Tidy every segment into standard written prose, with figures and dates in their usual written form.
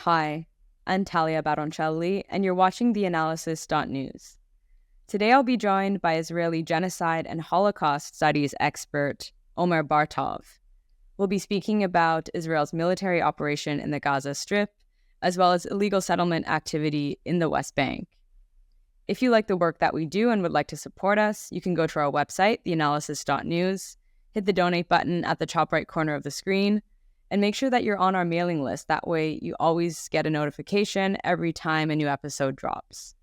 Hi, I'm Talia Baroncelli, and you're watching theAnalysis-news. Today I'll be joined by Israeli genocide and Holocaust studies expert Omer Bartov. We'll be speaking about Israel's military operation in the Gaza Strip, as well as illegal settlement activity in the West Bank. If you like the work that we do and would like to support us, you can go to our website, theAnalysis.news, hit the donate button at the top right corner of the screen, and make sure that you're on our mailing list. That way you always get a notification every time a new episode drops.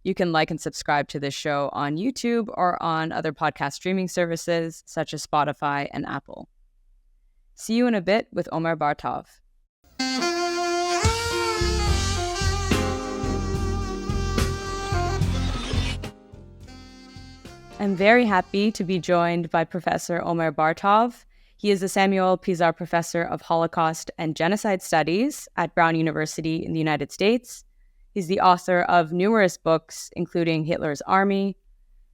You can like and subscribe to this show on YouTube or on other podcast streaming services such as Spotify and Apple. See you in a bit with Omer Bartov. I'm very happy to be joined by Professor Omer Bartov. He is the Samuel Pisar Professor of Holocaust and Genocide Studies at Brown University in the United States. He's the author of numerous books, including Hitler's Army,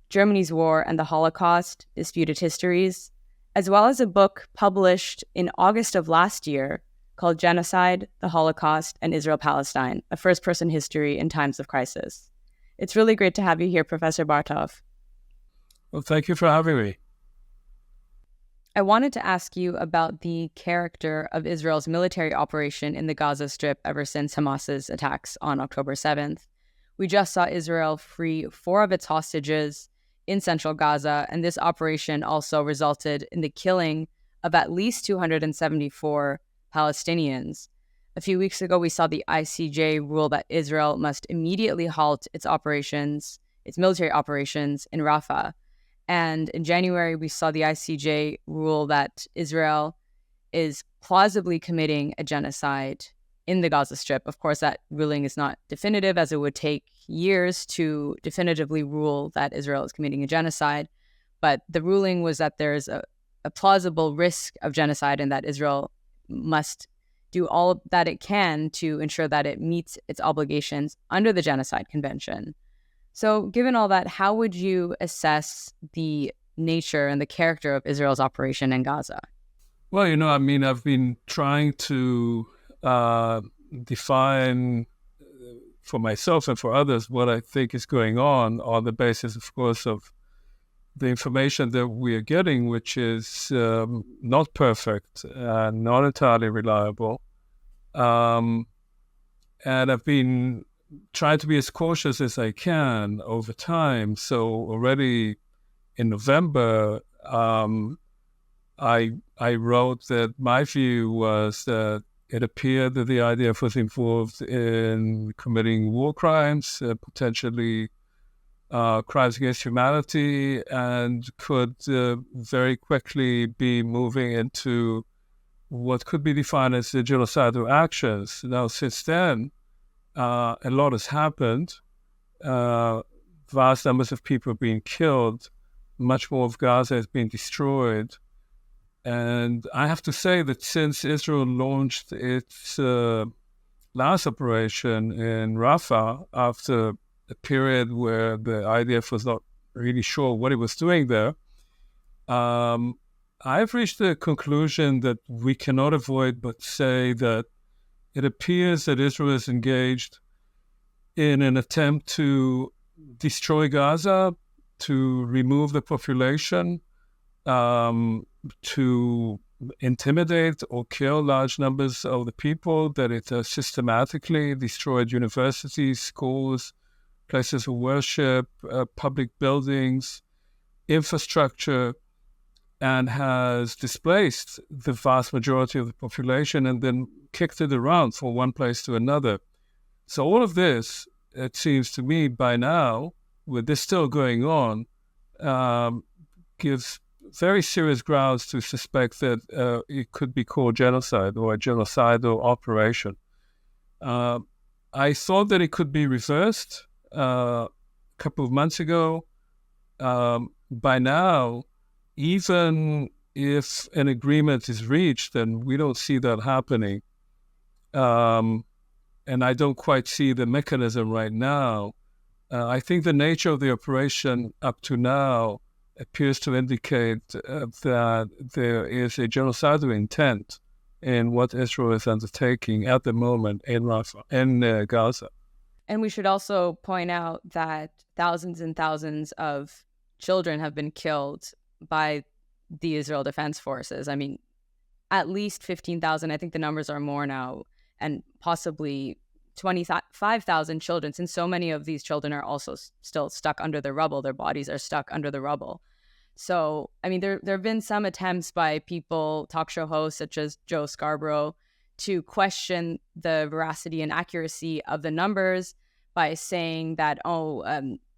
Germany's War and the Holocaust, Disputed Histories, as well as a book published in August of last year called Genocide, the Holocaust, and Israel-Palestine, a first-person history in times of crisis. It's really great to have you here, Professor Bartov. Well, thank you for having me. I wanted to ask you about the character of Israel's military operation in the Gaza Strip ever since Hamas's attacks on October 7th. We just saw Israel free 4 of its hostages in central Gaza, and this operation also resulted in the killing of at least 274 Palestinians. A few weeks ago, we saw the ICJ rule that Israel must immediately halt its military operations in Rafah. And in January, we saw the ICJ rule that Israel is plausibly committing a genocide in the Gaza Strip. Of course, that ruling is not definitive, as it would take years to definitively rule that Israel is committing a genocide. But the ruling was that there is a plausible risk of genocide and that Israel must do all that it can to ensure that it meets its obligations under the Genocide Convention. So given all that, how would you assess the nature and the character of Israel's operation in Gaza? Well, I've been trying to define for myself and for others what I think is going on the basis, of course, of the information that we are getting, which is not perfect and not entirely reliable. And I've been trying to be as cautious as I can over time. So already in November, I wrote that my view was that it appeared that the IDF was involved in committing war crimes, potentially crimes against humanity, and could very quickly be moving into what could be defined as the genocidal actions. Now, since then, a lot has happened. Vast numbers of people have been killed. Much more of Gaza has been destroyed. And I have to say that since Israel launched its last operation in Rafah, after a period where the IDF was not really sure what it was doing there, I've reached the conclusion that we cannot avoid but say that it appears that Israel is engaged in an attempt to destroy Gaza, to remove the population, to intimidate or kill large numbers of the people, that it has systematically destroyed universities, schools, places of worship, public buildings, infrastructure, and has displaced the vast majority of the population and then kicked it around from one place to another. So all of this, it seems to me by now, with this still going on, gives very serious grounds to suspect that it could be called genocide or a genocidal operation. I thought that it could be reversed a couple of months ago. By now, even if an agreement is reached, then we don't see that happening. And I don't quite see the mechanism right now. I think the nature of the operation up to now appears to indicate that there is a genocidal intent in what Israel is undertaking at the moment in Rafah, in Gaza. And we should also point out that thousands and thousands of children have been killed by the Israel Defense Forces. I mean, at least 15,000, I think the numbers are more now, and possibly 25,000 children, since so many of these children are also still stuck under the rubble. Their bodies are stuck under the rubble. So, I mean, there have been some attempts by people, talk show hosts such as Joe Scarborough, to question the veracity and accuracy of the numbers by saying that,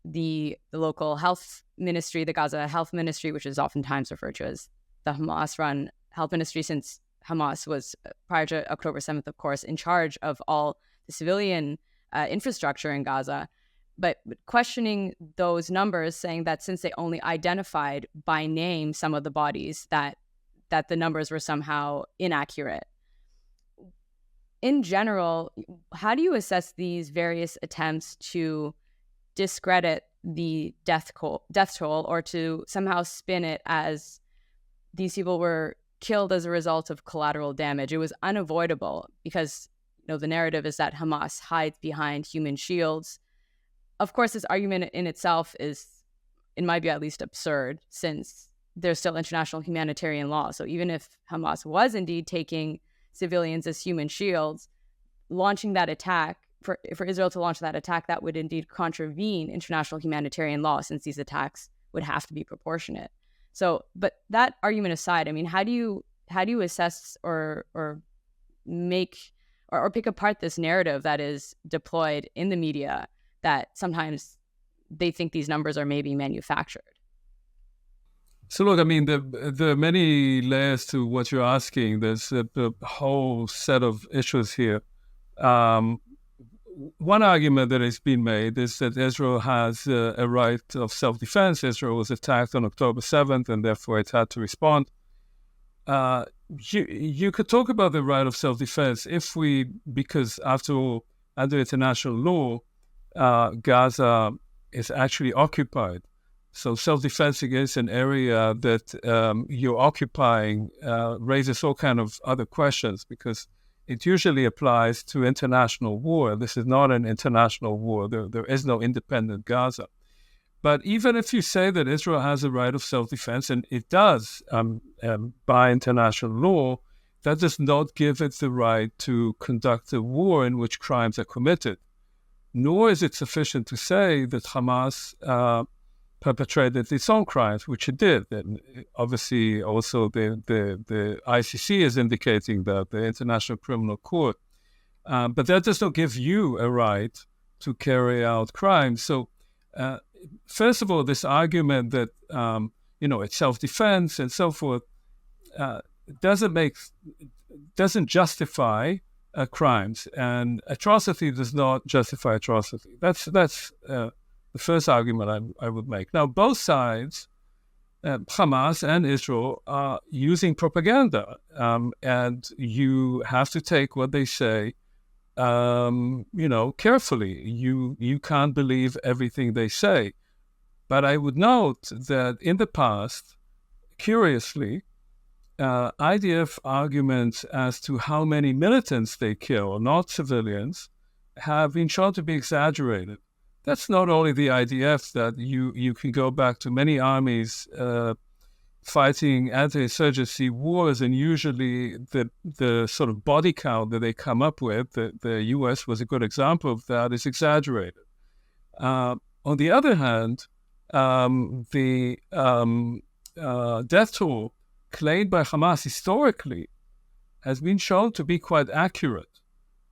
the local health ministry, the Gaza Health Ministry, which is oftentimes referred to as the Hamas-run health ministry, since Hamas was, prior to October 7th, of course, in charge of all the civilian infrastructure in Gaza, but questioning those numbers, saying that since they only identified by name some of the bodies, that the numbers were somehow inaccurate. In general, how do you assess these various attempts to discredit the death toll, or to somehow spin it as these people were killed as a result of collateral damage? It was unavoidable because the narrative is that Hamas hides behind human shields. Of course, this argument in itself is, in my view at least, absurd, since there's still international humanitarian law. So even if Hamas was indeed taking civilians as human shields, launching that attack, for Israel to launch that attack, that would indeed contravene international humanitarian law, since these attacks would have to be proportionate. So, but that argument aside, I mean, how do you assess or make or pick apart this narrative that is deployed in the media, that sometimes they think these numbers are maybe manufactured? So look, I mean, there are many layers to what you're asking. There's a whole set of issues here. One argument that has been made is that Israel has a right of self-defense. Israel was attacked on October 7th, and therefore it had to respond. You could talk about the right of self-defense because after all, under international law, Gaza is actually occupied. So self-defense against an area that you're occupying raises all kind of other questions, because it usually applies to international war. This is not an international war. There is no independent Gaza. But even if you say that Israel has a right of self-defense, and it does by international law, that does not give it the right to conduct a war in which crimes are committed. Nor is it sufficient to say that Hamas perpetrated its own crimes, which it did. And obviously, also the ICC is indicating that, the International Criminal Court. But that does not give you a right to carry out crimes. So, first of all, this argument that it's self-defense and so forth doesn't justify crimes, and atrocity does not justify atrocity. That's the first argument I would make. Now, both sides, Hamas and Israel, are using propaganda, and you have to take what they say, carefully. You can't believe everything they say. But I would note that in the past, curiously, IDF arguments as to how many militants they kill, not civilians, have been shown to be exaggerated. That's not only the IDF, that you can go back to many armies fighting anti-insurgency wars, and usually the sort of body count that they come up with, the US was a good example of that, is exaggerated. On the other hand, the death toll claimed by Hamas historically has been shown to be quite accurate.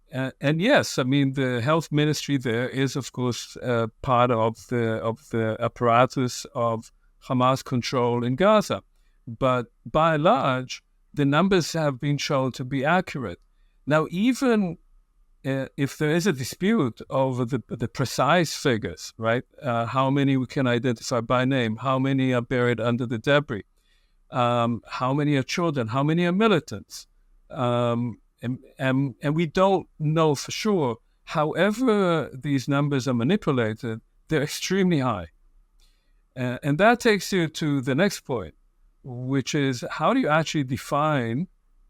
And yes, I mean, the health ministry there is, of course, part of the apparatus of Hamas control in Gaza. But by and large, the numbers have been shown to be accurate. Now, even if there is a dispute over the precise figures, right? How many we can identify by name, how many are buried under the debris, how many are children, how many are militants, and we don't know for sure. However these numbers are manipulated, they're extremely high. And that takes you to the next point, which is, how do you actually define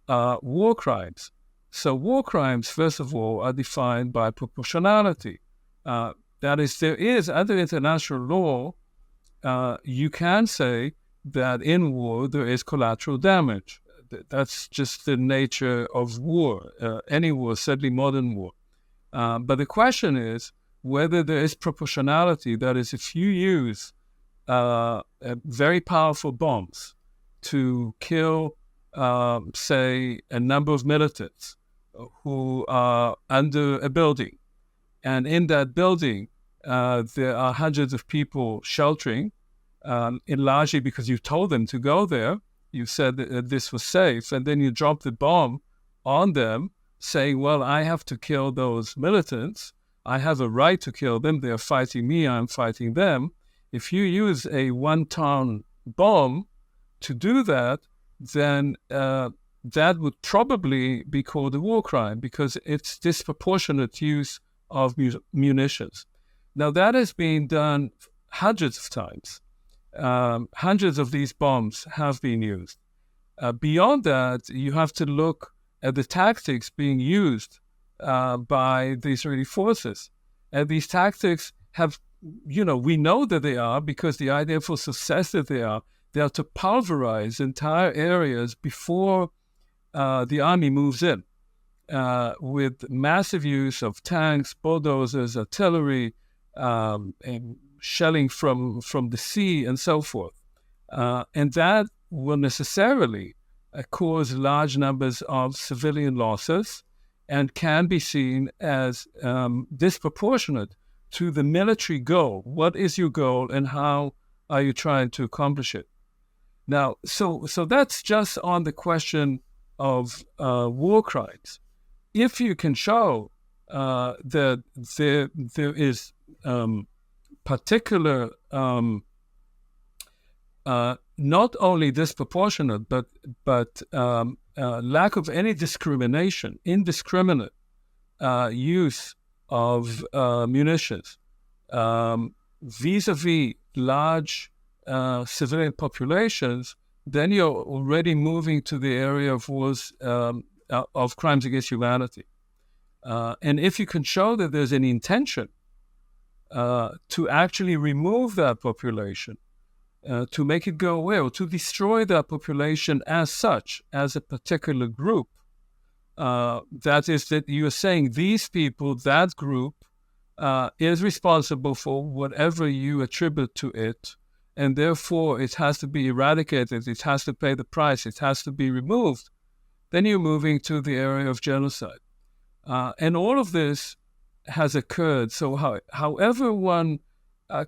war crimes. So war crimes, first of all, are defined by proportionality. That is, there is, under international law, you can say that in war there is collateral damage. That's just the nature of war, any war, certainly modern war. But the question is whether there is proportionality. That is, if you use very powerful bombs to kill, say, a number of militants who are under a building, and in that building there are hundreds of people sheltering, largely because you told them to go there. You said that this was safe, and then you drop the bomb on them, saying, well, I have to kill those militants. I have a right to kill them. They're fighting me. I'm fighting them. If you use a 1-ton bomb to do that, then that would probably be called a war crime because it's disproportionate use of munitions. Now, that has been done hundreds of times. Hundreds of these bombs have been used. Beyond that, you have to look at the tactics being used by the Israeli forces. And these tactics have, we know that they are, because the IDF says that they are to pulverize entire areas before the army moves in, with massive use of tanks, bulldozers, artillery, and shelling from the sea and so forth. And that will necessarily cause large numbers of civilian losses and can be seen as disproportionate to the military goal. What is your goal and how are you trying to accomplish it? Now, so that's just on the question of war crimes. If you can show that there is particular, not only disproportionate, but lack of any discrimination, indiscriminate use of munitions vis-a-vis large civilian populations, then you're already moving to the area of wars, of crimes against humanity. And if you can show that there's an intention to actually remove that population, to make it go away, or to destroy that population as such, as a particular group, that is, that you are saying these people, that group, is responsible for whatever you attribute to it, and therefore it has to be eradicated, it has to pay the price, it has to be removed, then you're moving to the area of genocide. And all of this has occurred. So however one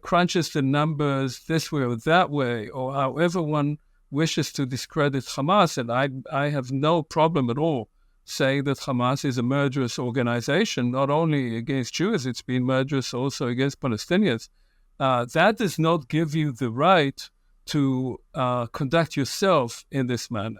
crunches the numbers this way or that way, or however one wishes to discredit Hamas, and I have no problem at all saying that Hamas is a murderous organization, not only against Jews, it's been murderous also against Palestinians. That does not give you the right to conduct yourself in this manner.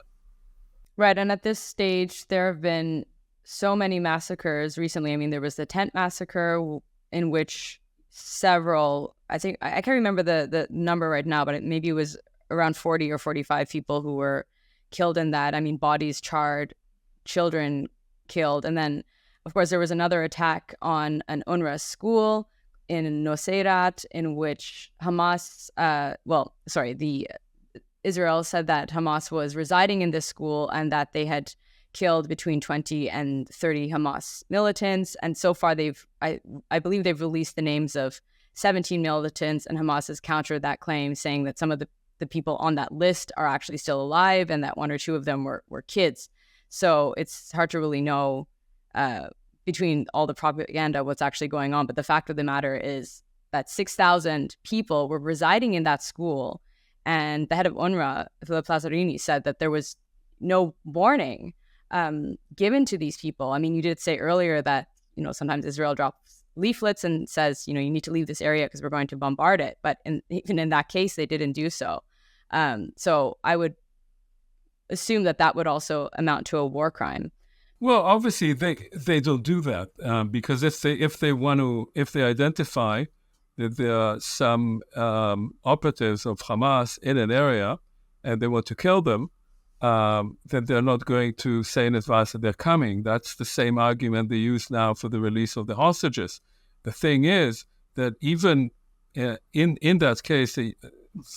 Right. And at this stage, there have been so many massacres recently. I mean, there was the tent massacre in which several, I think, I can't remember the number right now, but maybe it was around 40 or 45 people who were killed in that. I mean, bodies charred, children killed. And then, of course, there was another attack on an UNRWA school in Nuseirat, in which Israel said that Hamas was residing in this school and that they had killed between 20 and 30 Hamas militants. And so far, I believe they've released the names of 17 militants, and Hamas has countered that claim, saying that some of the people on that list are actually still alive and that one or two of them were kids. So it's hard to really know between all the propaganda what's actually going on. But the fact of the matter is that 6,000 people were residing in that school. And the head of UNRWA, Philip Lazzarini, said that there was no warning given to these people. I mean, you did say earlier that, sometimes Israel drops leaflets and says, you need to leave this area because we're going to bombard it. But even in that case, they didn't do so. So I would assume that would also amount to a war crime. Well, obviously they don't do that because if they identify that there are some operatives of Hamas in an area and they want to kill them, that they're not going to say in advance that they're coming. That's the same argument they use now for the release of the hostages. The thing is that even in that case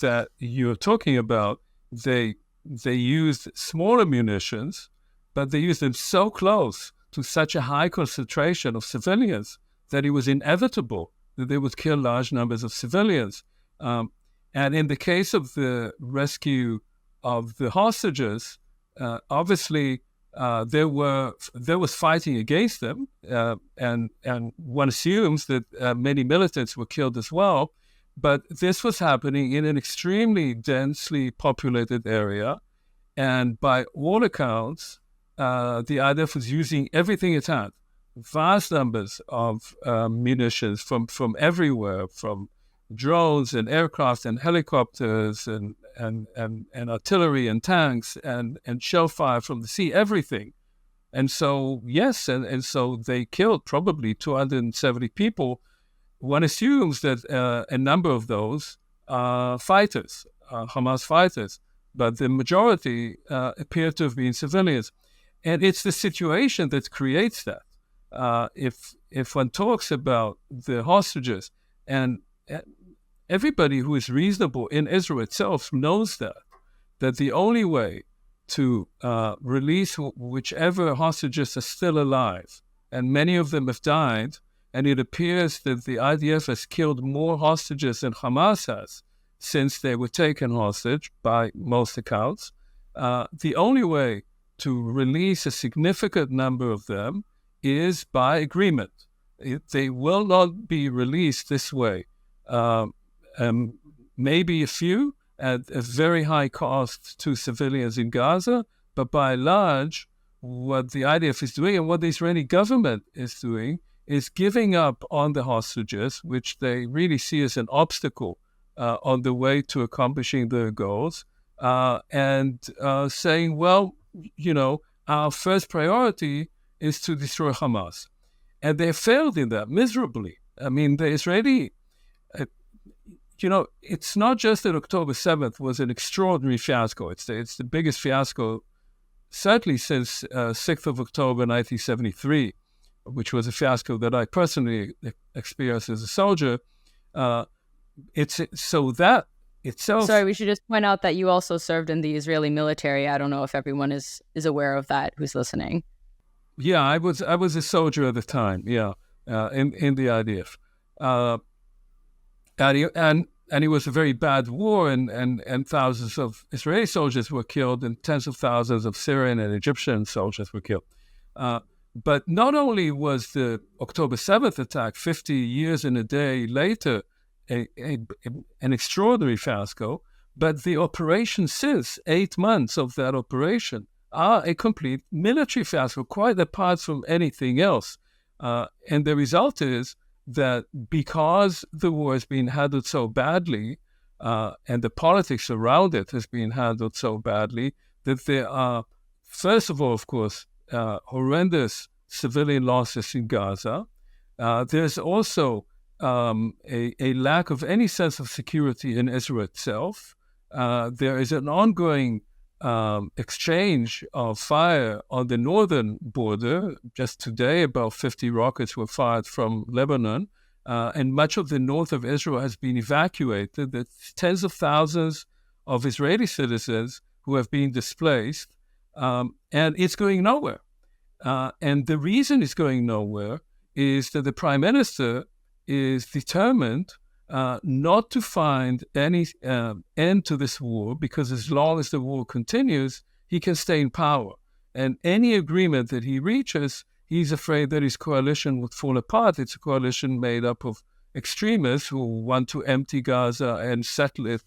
that you're talking about, they used smaller munitions, but they used them so close to such a high concentration of civilians that it was inevitable that they would kill large numbers of civilians. And in the case of the rescue of the hostages, obviously there was fighting against them, and one assumes that many militants were killed as well. But this was happening in an extremely densely populated area, and by all accounts, the IDF was using everything it had, vast numbers of munitions from everywhere, from drones and aircraft and helicopters and artillery and tanks and shell fire from the sea, everything. And so, yes, and so they killed probably 270 people. One assumes that a number of those are fighters, Hamas fighters, but the majority appear to have been civilians. And it's the situation that creates that. If one talks about the hostages, and everybody who is reasonable in Israel itself knows that the only way to release whichever hostages are still alive, and many of them have died, and it appears that the IDF has killed more hostages than Hamas has since they were taken hostage, by most accounts. The only way to release a significant number of them is by agreement. They will not be released this way. Maybe a few at a very high cost to civilians in Gaza, but by and large, what the IDF is doing and what the Israeli government is doing is giving up on the hostages, which they really see as an obstacle on the way to accomplishing their goals, and saying, well, our first priority is to destroy Hamas. And they failed in that miserably. I mean, the Israeli, it's not just that October 7th was an extraordinary fiasco. It's the biggest fiasco, certainly since 6th of October 1973, which was a fiasco that I personally experienced as a soldier. It's so that itself. Sorry, we should just point out that you also served in the Israeli military. I don't know if everyone is aware of that who's listening. Yeah, I was a soldier at the time. Yeah, in the IDF, and it was a very bad war, and thousands of Israeli soldiers were killed, and tens of thousands of Syrian and Egyptian soldiers were killed. But not only was the October 7th attack 50 years and a day later an extraordinary fiasco, but the operation since 8 months of that operation are a complete military fiasco, quite apart from anything else. And the result is that because the war has been handled so badly, and the politics around it has been handled so badly, that there are, first of all, of course, horrendous civilian losses in Gaza. There's also a lack of any sense of security in Israel itself. There is an ongoing exchange of fire on the northern border. Just today, about 50 rockets were fired from Lebanon, and much of the north of Israel has been evacuated. There's tens of thousands of Israeli citizens who have been displaced, and it's going nowhere. And the reason it's going nowhere is that the prime minister is determined not to find any end to this war, because as long as the war continues, he can stay in power. And any agreement that he reaches, he's afraid that his coalition would fall apart. It's a coalition made up of extremists who want to empty Gaza and settle it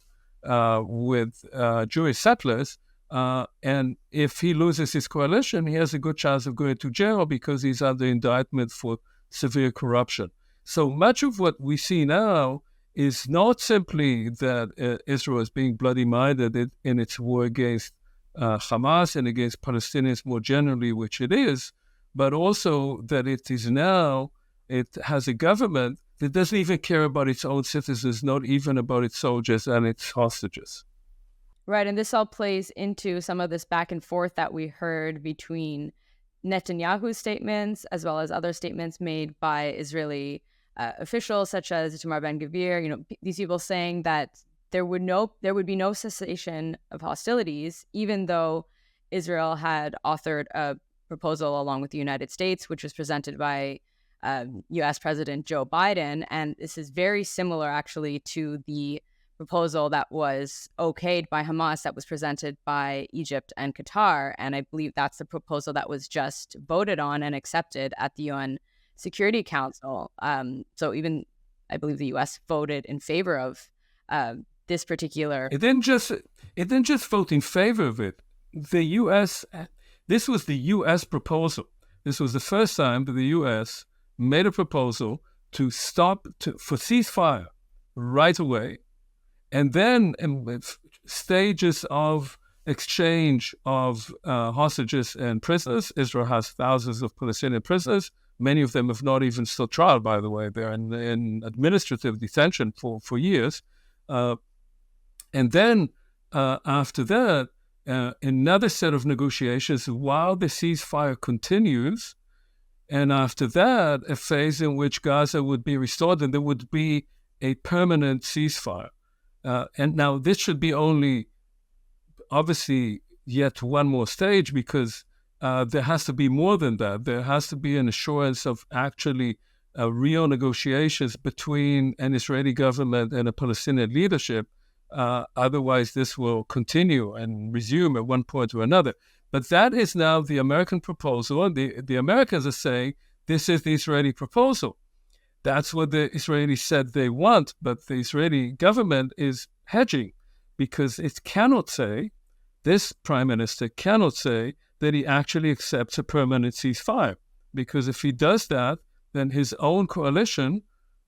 with Jewish settlers. And if he loses his coalition, he has a good chance of going to jail because he's under indictment for severe corruption. So much of what we see now is not simply that Israel is being bloody-minded in its war against Hamas and against Palestinians more generally, which it is, but also that it has a government that doesn't even care about its own citizens, not even about its soldiers and its hostages. Right. And this all plays into some of this back and forth that we heard between Netanyahu's statements, as well as other statements made by Israeli officials, such as Itamar Ben Gvir. These people saying that there would be no cessation of hostilities, even though Israel had authored a proposal along with the United States, which was presented by U.S. President Joe Biden. And this is very similar, actually, to the proposal that was okayed by Hamas that was presented by Egypt and Qatar. And I believe that's the proposal that was just voted on and accepted at the UN Security Council. So even I believe the U.S. voted in favor of this particular. It didn't just vote in favor of it. This was the U.S. proposal. This was the first time that the U.S. made a proposal for ceasefire right away, and then with stages of exchange of hostages and prisoners. Israel has thousands of Palestinian prisoners. Many of them have not even stood trial, by the way. They're in administrative detention for years. And then after that, another set of negotiations while the ceasefire continues. And after that, a phase in which Gaza would be restored and there would be a permanent ceasefire. And now this should be only, obviously, yet one more stage, because there has to be more than that. There has to be an assurance of actually real negotiations between an Israeli government and a Palestinian leadership. Otherwise, this will continue and resume at one point or another. But that is now the American proposal, and the Americans are saying this is the Israeli proposal. That's what the Israelis said they want, but the Israeli government is hedging, because it cannot say, this prime minister cannot say that he actually accepts a permanent ceasefire, because if he does that, then his own coalition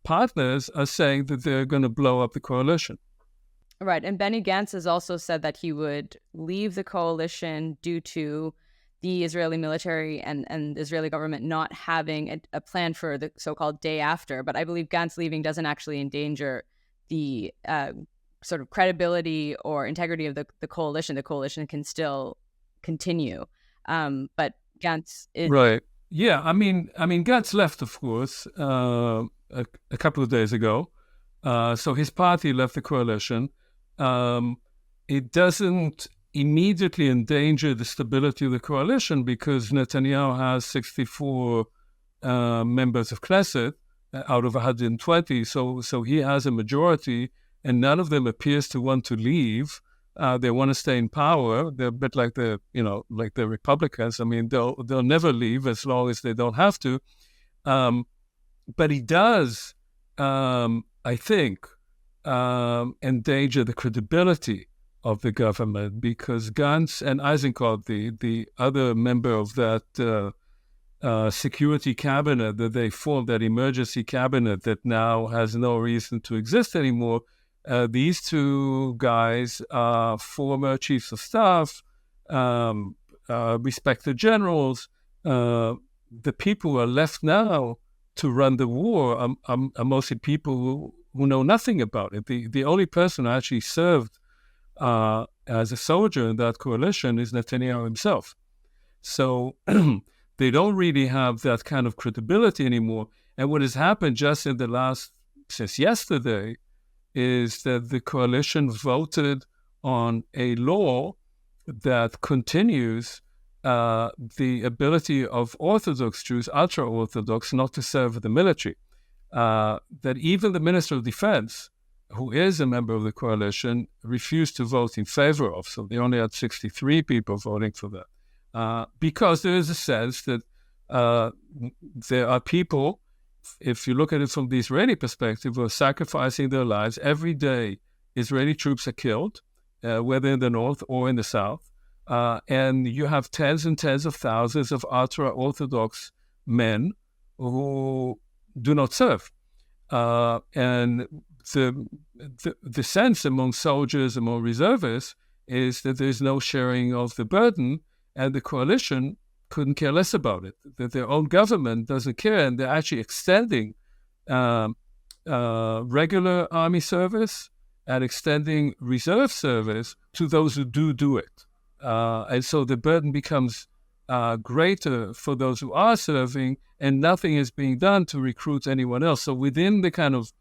partners are saying that they're going to blow up the coalition. Right. And Benny Gantz has also said that he would leave the coalition due to the Israeli military and the Israeli government not having a plan for the so-called day after. But I believe Gantz leaving doesn't actually endanger the sort of credibility or integrity of the coalition. The coalition can still continue. But Gantz is... Right. Yeah. I mean, Gantz left, of course, a couple of days ago. So his party left the coalition. It doesn't immediately endanger the stability of the coalition, because Netanyahu has 64 members of Knesset out of 120. So he has a majority, and none of them appears to want to leave. They want to stay in power. They're a bit like the Republicans. I mean, they'll never leave as long as they don't have to. But he does, I think, endanger the credibility of the government, because Gantz and Eisenkot, the other member of that security cabinet that they formed, that emergency cabinet that now has no reason to exist anymore, these two guys are former chiefs of staff, respected generals. The people who are left now to run the war are mostly people who know nothing about it. The only person who actually served as a soldier in that coalition is Netanyahu himself. So they don't really have that kind of credibility anymore. And what has happened just since yesterday, is that the coalition voted on a law that continues the ability of Orthodox Jews, ultra-Orthodox, not to serve the military. That even the Minister of Defense, who is a member of the coalition, refused to vote in favor of. So they only had 63 people voting for that. Because there is a sense that there are people, if you look at it from the Israeli perspective, who are sacrificing their lives. Every day, Israeli troops are killed, whether in the north or in the south. And you have tens and tens of thousands of ultra-Orthodox men who do not serve. And the sense among soldiers, among reservists, is that there is no sharing of the burden, and the coalition couldn't care less about it, that their own government doesn't care, and they're actually extending regular army service and extending reserve service to those who do it. And so the burden becomes greater for those who are serving, and nothing is being done to recruit anyone else. So within the kind of,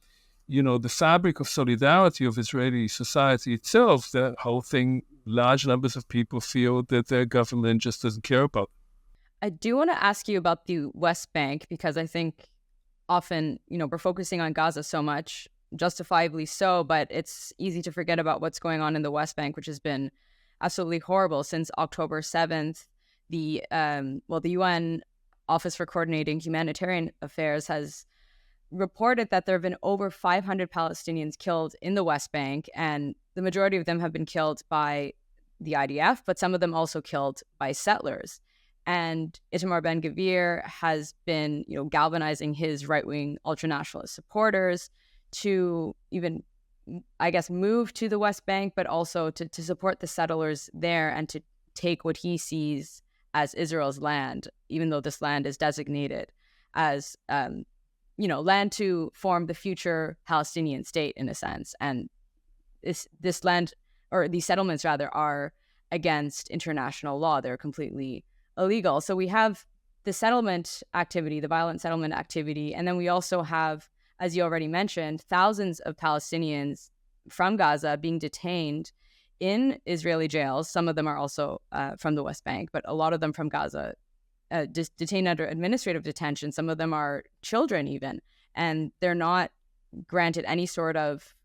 the fabric of solidarity of Israeli society itself, the whole thing, large numbers of people feel that their government just doesn't care about. I do want to ask you about the West Bank, because I think often, we're focusing on Gaza so much, justifiably so, but it's easy to forget about what's going on in the West Bank, which has been absolutely horrible since October 7th. The UN Office for Coordinating Humanitarian Affairs has reported that there have been over 500 Palestinians killed in the West Bank, and the majority of them have been killed by the IDF, but some of them also killed by settlers. And Itamar Ben Gvir has been, galvanizing his right-wing ultranationalist supporters to even, I guess, move to the West Bank, but also to support the settlers there and to take what he sees as Israel's land, even though this land is designated as land to form the future Palestinian state, in a sense. And this land, or these settlements rather, are against international law. They're completely illegal. So we have the settlement activity, the violent settlement activity, and then we also have, as you already mentioned, thousands of Palestinians from Gaza being detained in Israeli jails. Some of them are also from the West Bank, but a lot of them from Gaza, detained under administrative detention. Some of them are children even, and they're not granted any sort of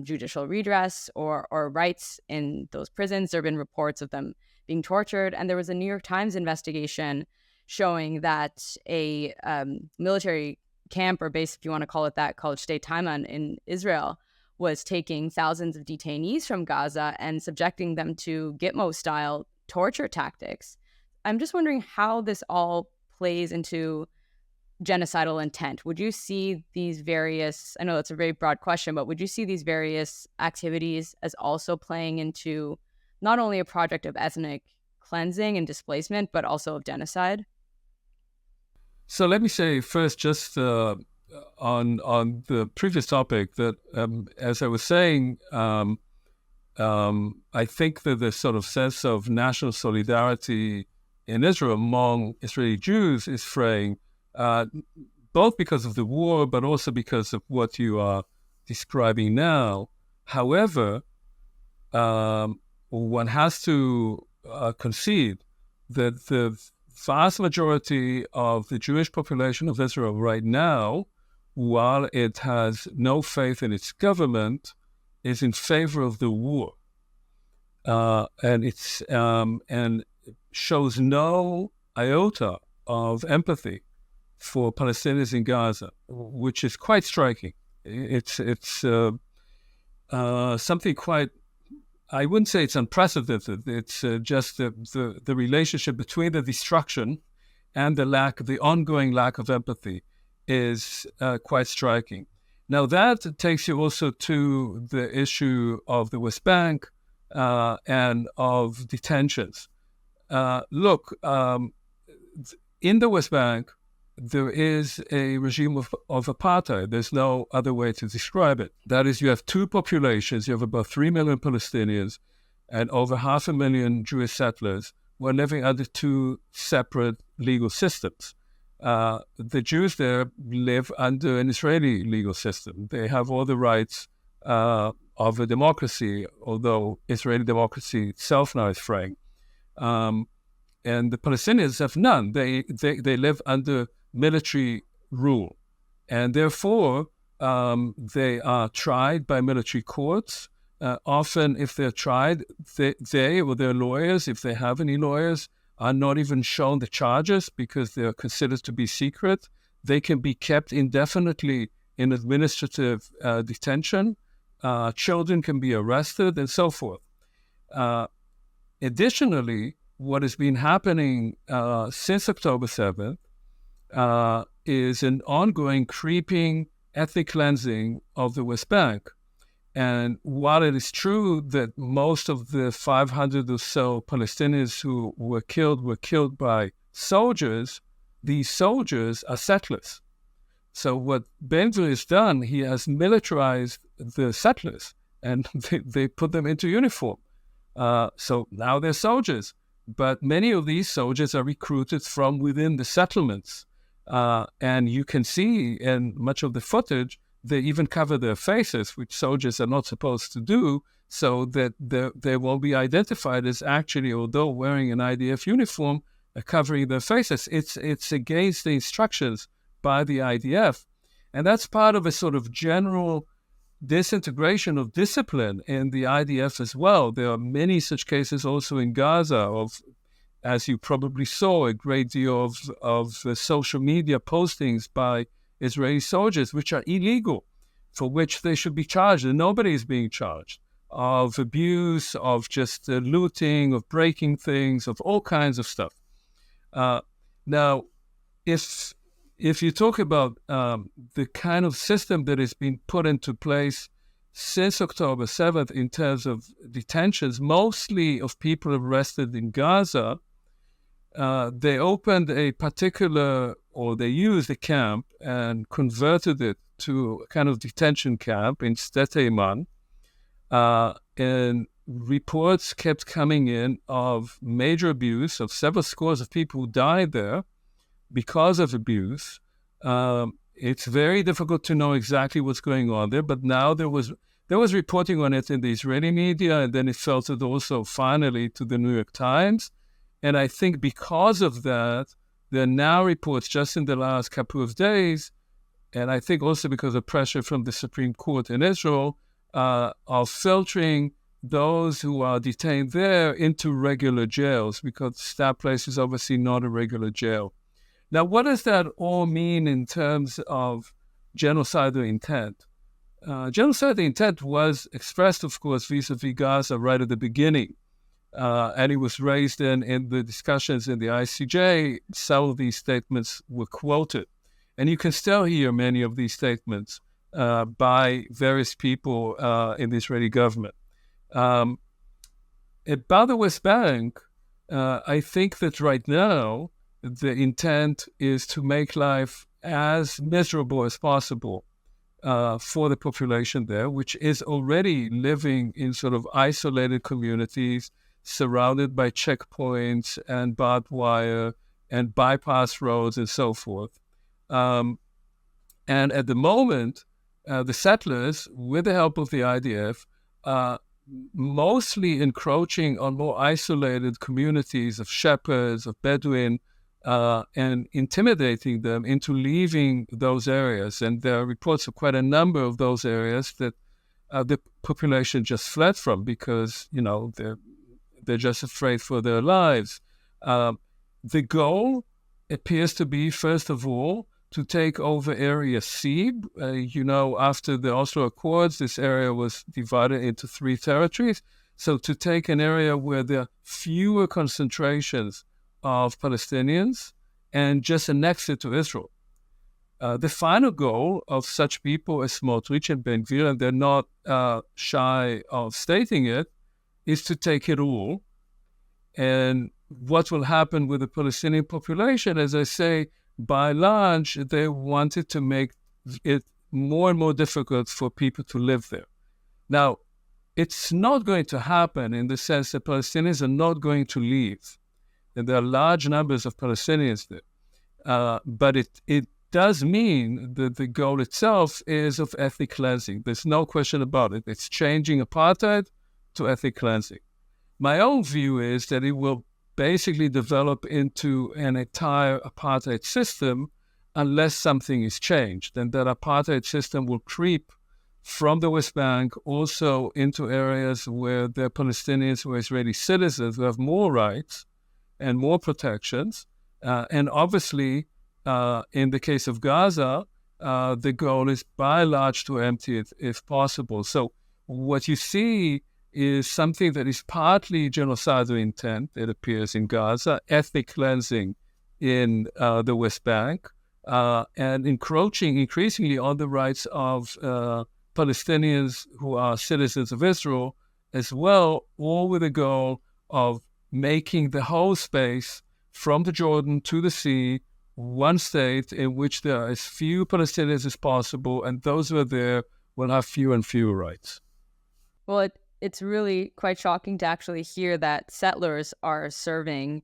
judicial redress or rights in those prisons. There have been reports of them being tortured, and there was a New York Times investigation showing that a military camp, or base, if you want to call it that, called Shtei Taiman in Israel, was taking thousands of detainees from Gaza and subjecting them to Gitmo-style torture tactics. I'm just wondering how this all plays into genocidal intent. Would you see these various, I know that's a very broad question, but would you see these various activities as also playing into not only a project of ethnic cleansing and displacement, but also of genocide? So let me say first, just on the previous topic, that as I was saying, I think that the sort of sense of national solidarity in Israel among Israeli Jews is fraying, both because of the war, but also because of what you are describing now. However, one has to concede that the vast majority of the Jewish population of Israel right now, while it has no faith in its government, is in favor of the war, and shows no iota of empathy for Palestinians in Gaza, which is quite striking. It's something quite, I wouldn't say it's unprecedented. It's just the relationship between the destruction and the ongoing lack of empathy is quite striking. Now that takes you also to the issue of the West Bank and of detentions. Look, in the West Bank, there is a regime of apartheid. There's no other way to describe it. That is, you have two populations. You have about 3 million Palestinians and over 500,000 Jewish settlers who are living under two separate legal systems. The Jews there live under an Israeli legal system. They have all the rights of a democracy, although Israeli democracy itself now is fraying. And the Palestinians have none. They live under military rule, and therefore they are tried by military courts. Often, if they're tried, they or their lawyers, if they have any lawyers, are not even shown the charges because they're considered to be secret. They can be kept indefinitely in administrative detention. Children can be arrested, and so forth. Additionally, what has been happening since October 7th is an ongoing creeping ethnic cleansing of the West Bank. And while it is true that most of the 500 or so Palestinians who were killed by soldiers, these soldiers are settlers. So what Ben Gvir has done, he has militarized the settlers and they put them into uniform. So now they're soldiers. But many of these soldiers are recruited from within the settlements. And you can see in much of the footage, they even cover their faces, which soldiers are not supposed to do, so that they will be identified as actually, although wearing an IDF uniform, covering their faces. It's against the instructions by the IDF. And that's part of a sort of general disintegration of discipline in the IDF as well. There are many such cases also in Gaza of, as you probably saw, a great deal of social media postings by Israeli soldiers, which are illegal, for which they should be charged, and nobody is being charged, of abuse, of just looting, of breaking things, of all kinds of stuff. Now, if you talk about the kind of system that has been put into place since October 7th in terms of detentions, mostly of people arrested in Gaza, they opened a particular, or they used a camp and converted it to a kind of detention camp in Itamar. And reports kept coming in of major abuse, of several scores of people who died there because of abuse. It's very difficult to know exactly what's going on there, but now there was reporting on it in the Israeli media, and then it filtered also finally to the New York Times. And I think because of that, there are now reports just in the last couple of days, and I think also because of pressure from the Supreme Court in Israel, of filtering those who are detained there into regular jails, because that place is obviously not a regular jail. Now, what does that all mean in terms of genocidal intent? Genocidal intent was expressed, of course, vis-a-vis Gaza right at the beginning. And it was raised in the discussions in the ICJ. Some of these statements were quoted. And you can still hear many of these statements by various people in the Israeli government. About the West Bank, I think that right now, the intent is to make life as miserable as possible for the population there, which is already living in sort of isolated communities, surrounded by checkpoints and barbed wire and bypass roads and so forth. And at the moment, the settlers, with the help of the IDF, mostly encroaching on more isolated communities of shepherds, of Bedouin, and intimidating them into leaving those areas. And there are reports of quite a number of those areas that the population just fled from because, they're just afraid for their lives. The goal appears to be, first of all, to take over Area C. After the Oslo Accords, this area was divided into 3 territories. So to take an area where there are fewer concentrations of Palestinians and just annex it to Israel. The final goal of such people as Smotrich and Gvir, and they're not shy of stating it, is to take it all. And what will happen with the Palestinian population, as I say, by and large, they wanted to make it more and more difficult for people to live there. Now, it's not going to happen in the sense that Palestinians are not going to leave. And there are large numbers of Palestinians there. But it does mean that the goal itself is of ethnic cleansing. There's no question about it. It's changing apartheid to ethnic cleansing. My own view is that it will basically develop into an entire apartheid system unless something is changed. And that apartheid system will creep from the West Bank also into areas where there are Palestinians who are Israeli citizens who have more rights and more protections. And obviously, in the case of Gaza, the goal is by and large to empty it if possible. So what you see is something that is partly genocidal intent, it appears in Gaza, ethnic cleansing in the West Bank, and encroaching increasingly on the rights of Palestinians who are citizens of Israel as well, all with the goal of making the whole space from the Jordan to the sea one state in which there are as few Palestinians as possible, and those who are there will have fewer and fewer rights. Well, it's really quite shocking to actually hear that settlers are serving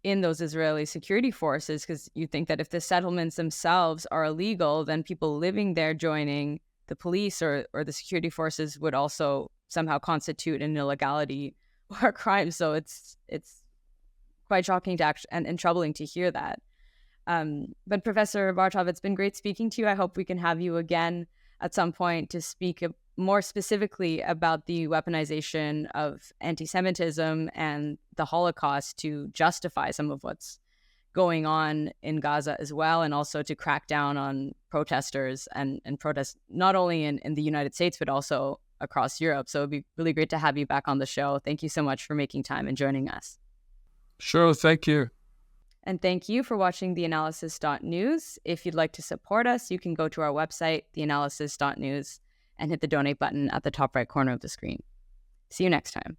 in those Israeli security forces, because you think that if the settlements themselves are illegal, then people living there joining the police or the security forces would also somehow constitute an illegality or a crime. So it's quite shocking to and troubling to hear that. But Professor Bartov, it's been great speaking to you. I hope we can have you again at some point to speak more specifically about the weaponization of anti-Semitism and the Holocaust to justify some of what's going on in Gaza as well, and also to crack down on protesters and protests not only in the United States, but also across Europe. So it'd be really great to have you back on the show. Thank you so much for making time and joining us. Sure, thank you. And thank you for watching theAnalysis.news. If you'd like to support us, you can go to our website, theAnalysis.news, and hit the donate button at the top right corner of the screen. See you next time.